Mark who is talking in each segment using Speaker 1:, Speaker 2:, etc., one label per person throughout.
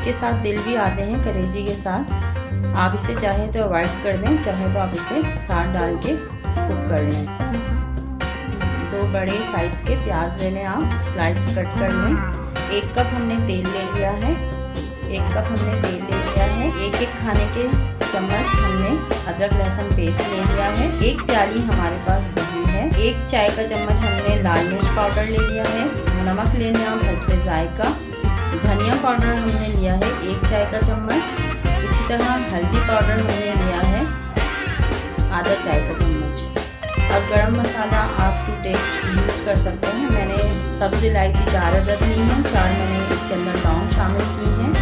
Speaker 1: इसके साथ दिल भी आते हैं कलेजी के साथ। आप इसे चाहे तो अवॉइड कर दें, चाहे तो आप इसे साथ डाल के कुक कर लें। 2 बड़े साइज़ के प्याज ले लें, आप स्लाइस कट कर लें। 1 कप हमने तेल ले लिया है, 1 कप हमने तेल ले लिया है। 1 खाने के चम्मच हमने अदरक लहसुन पेस्ट ले लिया है। 1 प्याली हमारे पास दही है। 1 चाय का चम्मच हमने लाल मिर्च पाउडर ले लिया है। नमक ले लिया हस्बे जायका। धनिया पाउडर हमने लिया है 1 चाय का चम्मच। इसी तरह हल्दी पाउडर हमने लिया है आधा चाय का चम्मच। और गरम मसाला आप टू टेस्ट यूज़ कर सकते हैं। मैंने सब्ज़ इलायची 4 अदद ली हैं, 4 मैंने इसके अंदर लौंग शामिल की हैं,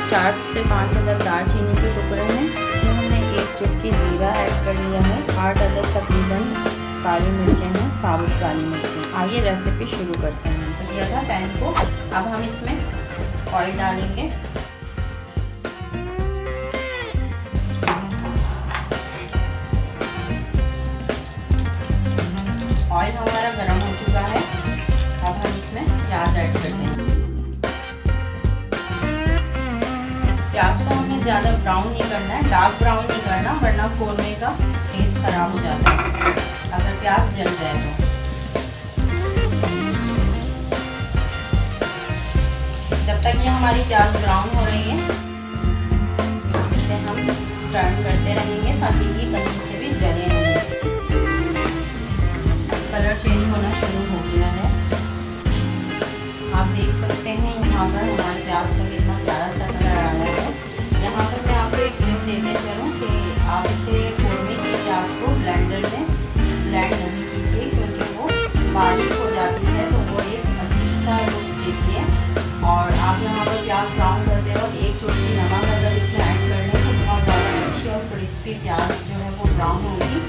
Speaker 1: 4 से 5 अदद दालचीनी के टुकड़े हैं। इसमें हमने 1 चुटकी ज़ीरा ऐड कर लिया है। 8 अदद तकरीबन काली मिर्चें हैं, साबुत काली मिर्चें। आइए रेसिपी शुरू करते हैं। दिया था पैन को, अब हम इसमें ऑयल डालेंगे। ऑयल हमारा गर्म हो चुका है, अब हम इसमें प्याज ऐड करते हैं। प्याज को हमने ज़्यादा ब्राउन नहीं करना है, डार्क ब्राउन नहीं करना, वरना कोरमे का टेस्ट खराब हो जाता है अगर प्याज जल जाए तो। जब तक ये हमारी प्याज ब्राउन हो रही है, इसे हम टर्न करते रहेंगे ताकि ये कहीं से भी जले नहीं। कलर चेंज होना शुरू हो गया है, आप देख सकते हैं यहाँ पर हमारे प्याज का कितना प्यारा सा कलर आया है। यहाँ पर मैं आपको एक टिप देने चलूँ कि आप इसे कोरमे के प्याज को ब्लेंडर में ब्लेंड नहीं कीजिए, क्योंकि वो बारीक हो जाती है तो वो एक अजीब सा लुक देती है। और आप यहाँ पर प्याज ब्राउन करते वक्त 1 चुटकी नमक अगर इसमें ऐड कर लें तो बहुत ज़्यादा अच्छी और क्रिस्पी प्याज जो है वो ब्राउन होगी।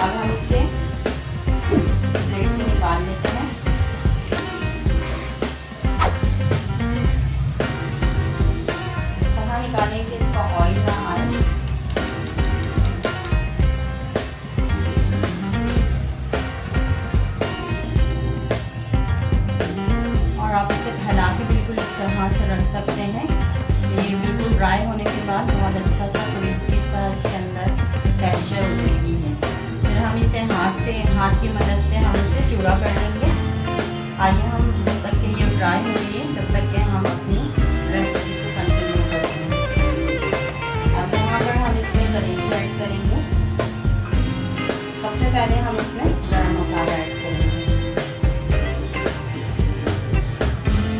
Speaker 1: अब हम इसे प्लेट में निकाल लेते हैं। इस तरह निकालें कि इसका ऑयल ना आए। और आप इसे फैला के बिल्कुल इस तरह से रख सकते हैं। ये बिल्कुल ड्राई होने के बाद बहुत अच्छा सा क्रिस्पी सा इसके अंदर टेक्सचर हो जाएगी है। फिर हम इसे हाथ की मदद से हम इसे चूड़ा कर लेंगे। आइए हम जब तक कि ये फ्राई हो रही है तब तक के हम अपनी रेसिपी को कंटिन्यू करते हैं। अब यहाँ पर हम इसमें कलेजी ऐड करेंगे। सबसे पहले हम इसमें गरम मसाला ऐड करेंगे।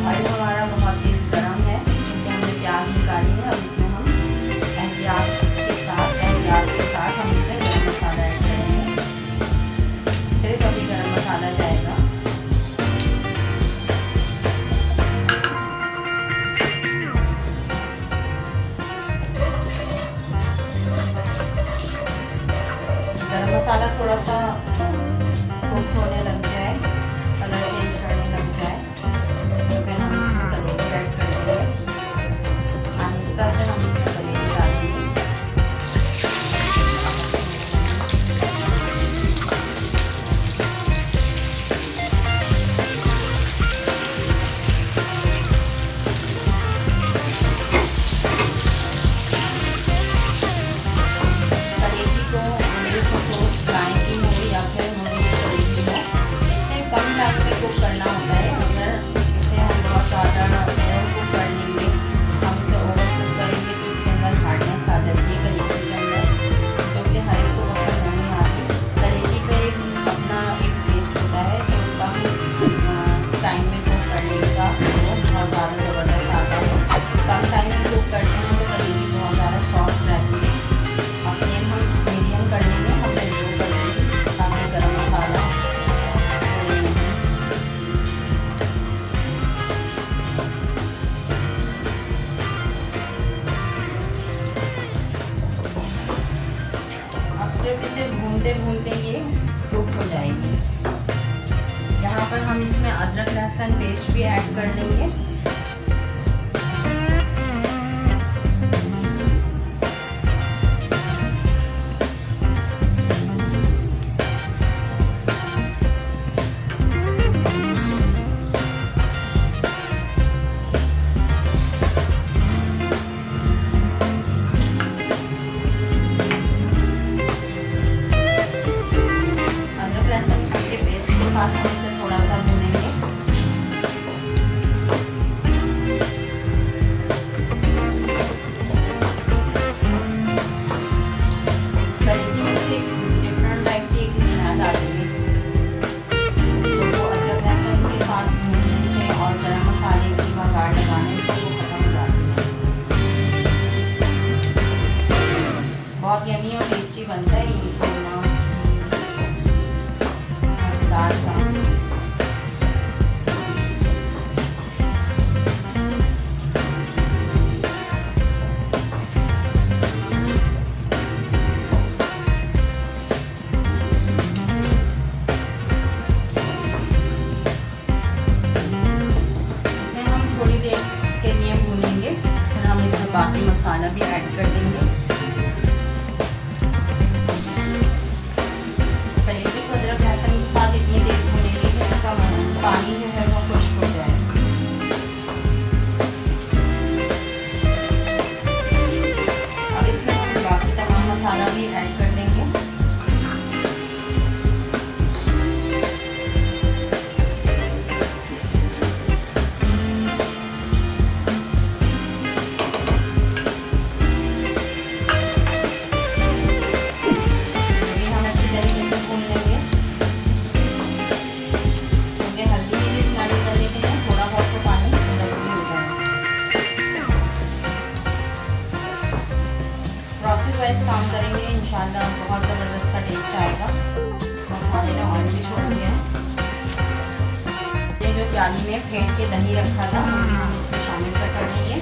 Speaker 1: ऑयल हमारा बहुत तेज़ गरम है क्योंकि हमने प्याज निकाली है। अब इसमें हम एहतियात के साथ हम इसमें गरम मसाला ऐड करेंगे। सिर्फ अभी गरम मसाला जाएगा। गरम मसाला थोड़ा सा कुक होने लग जाए, कलर चेंज करने लग जाए तो फिर हम इसमें कलेजी ऐड कर देंगे। आहिस्ता से हम इसमें कलेजी डालेंगे। सिर्फ इसे भूनते भूनते ये कुक हो जाएगी। यहाँ पर हम इसमें अदरक लहसुन पेस्ट भी ऐड कर देंगे। बहुत यमी और टेस्टी बनता है ये कोरमा, मज़ेदार सा। इसे हम थोड़ी देर के लिए भूनेंगे, फिर हम इसमें बाकी मसाला भी ऐड कर देंगे। कलेजी को अदरक लहसुन के साथ इतनी देर भूनेंगे कि इसका पानी जो है वो खुश्क हो जाए। अब इसमें हम बाकी तमाम मसाला भी ऐड कर देंगे। प्रोसेस वाइज काम करेंगे इंशाल्लाह, बहुत ज़बरदस्त सा टेस्ट आएगा। मसाले ने ऑयल भी छोड़ दिया है। ये जो प्याली में फेंट के दही रखा था वो भी हम इसमें शामिल कर देंगे।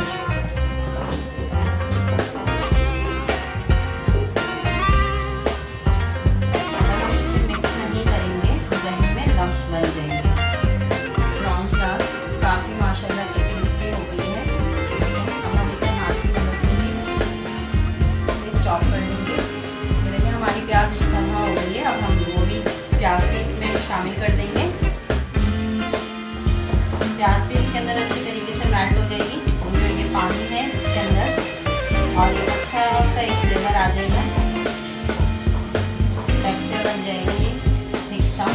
Speaker 1: अगर हम इसे मिक्स नहीं करेंगे तो दही में लम्स बन जाएंगे। ब्राउन प्याज काफ़ी माशाल्लाह से क्रिस्पी हो गई है। अब हम इसे हाथ की मदद से चॉप कर लेंगे। देखिए हमारी प्याज इस तरह हो गई है। अब हम वो भी प्याज भी इसमें शामिल कर देंगे। प्याज भी इसके अंदर अच्छी तरीके से मेल्ट हो जाएगी। जो ये पानी है इसके अंदर और ये अच्छा सा एक फ्लेवर आ जाएगा, टेक्सचर बन जाएगा ये ठीक सा।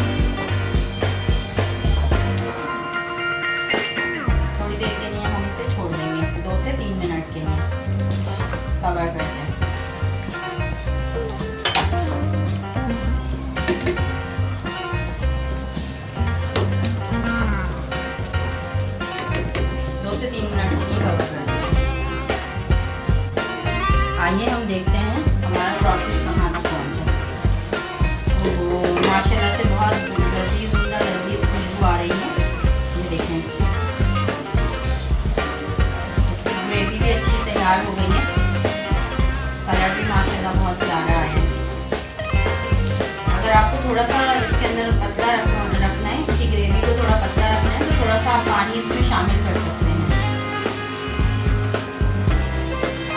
Speaker 1: थोड़ी देर के लिए हम इसे छोड़ देंगे, 2 से 3 मिनट के लिए कवर कर दें। आइए हम देखते हैं हमारा प्रोसेस कहाँ तक पहुँचा। तो माशाल्लाह से बहुत लजीज उम्दा लजीज खुशबू आ रही है। ये देखें इसकी ग्रेवी भी अच्छी तैयार हो गई है। कलर भी माशाल्लाह बहुत प्यारा आया है। अगर आपको थोड़ा सा इसके अंदर पतला रखना है, इसकी ग्रेवी को थोड़ा पतला रखना है, तो थोड़ा सा आप पानी इसमें शामिल कर सकते हैं।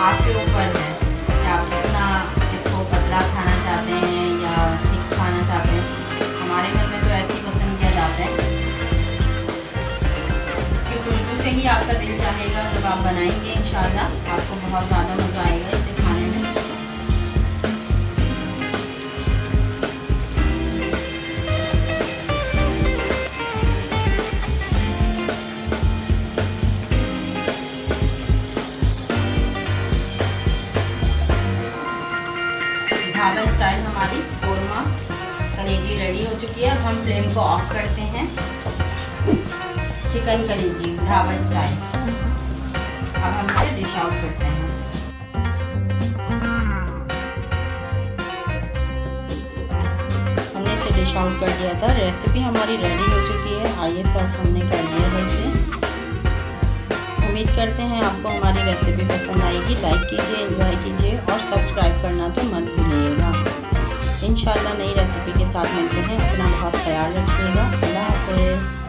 Speaker 1: आपके ऊपर है कि आप कितना इसको पतला खाना चाहते हैं या थिक खाना चाहते हैं। हमारे घर में तो ऐसे ही पसंद किया जाता है। इसकी खुशबू से ही आपका दिल चाहेगा जब आप बनाएंगे इंशाल्लाह, आपको बहुत ज़्यादा मज़ा आएगा इसे खाने में। ढाबा स्टाइल हमारी कोरमा कलेजी रेडी हो चुकी है। अब हम फ्लेम को ऑफ करते हैं। चिकन कलेजी ढाबा स्टाइल। अब हम इसे डिश आउट करते हैं। हमने इसे डिश आउट कर दिया था। रेसिपी हमारी रेडी हो चुकी है। आइए सर्व हमने कर दिया है इसे। उम्मीद करते हैं आपको हमारी रेसिपी पसंद आएगी। लाइक कीजिए, एंजॉय कीजिए और सब्सक्राइब करना तो मत भूलिएगा। इंशाल्लाह नई रेसिपी के साथ मिलते हैं। अपना बहुत ख्याल रखिएगा। अल्लाह हाफ़िज़।